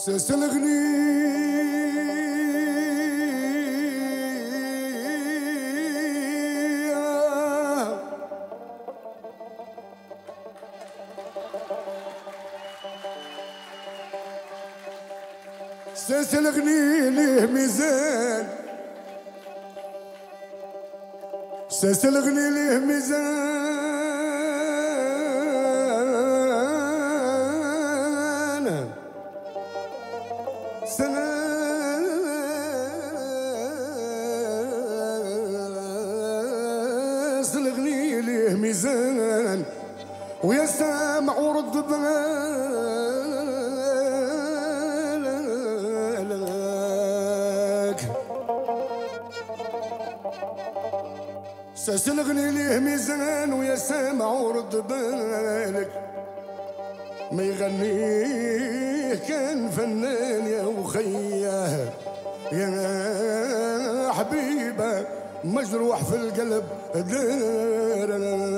ساس الغنية ساس الغنية ليه ميزان ساس الغنية ليه ميزان ساس الغنية ليه ميزان ويا سامع ورد بالك ساس الغنية ليه ميزان ويا سامع ورد بالك ما يغنيه كان فنان يا وخيه يا حبيبه مجروح في القلب دارك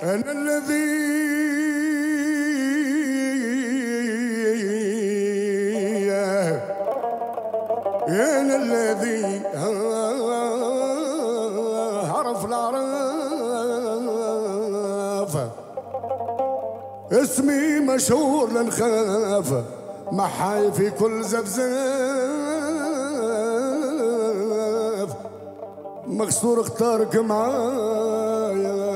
أنا الذي أنا الذي عرف العرف اسمي مشهور لنخاف محاي في كل زفزاف مكسور اختارك معايا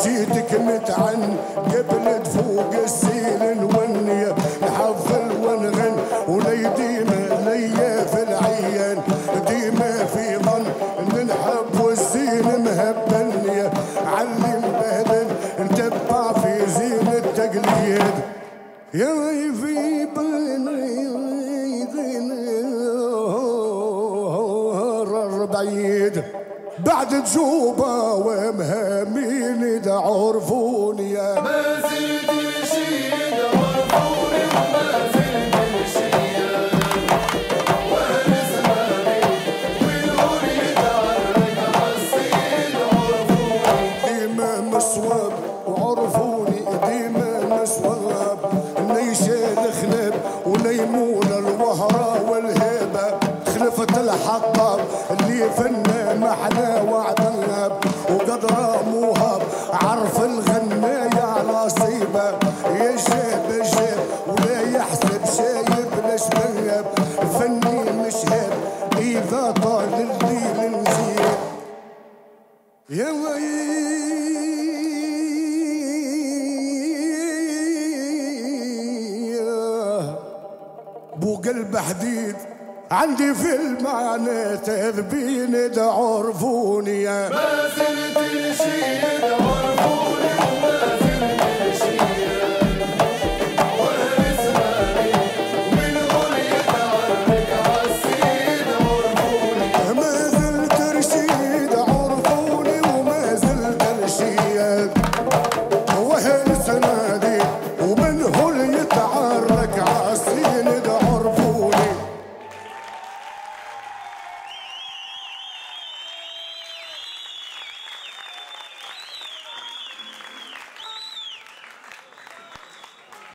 جيتك متعن قبل تفوق السيل نوني نحفل ونغن ولي ديما ليا في العيان ديما في ظن ان نحب والزين مهبني علم بهدل نتبع في زين التقليد يا في بني بعيد بعد تجوبة ومهامين دا عرفوني يا ما زلت رشيد عرفوني وما زلت رشيد واهل زماني والنور يتعرق عالصيد عرفوني ديما مسواب وعرفوني ديما مسواب نيشان خلاب وليمون الوهرة والهبة خلفت الحطاب اللي فنان محلى وعذاب وقدره موهب عرف الغناية على صيبه يا شاب القلب حديد عندي في المعنى تذبين عرفوني ما زلت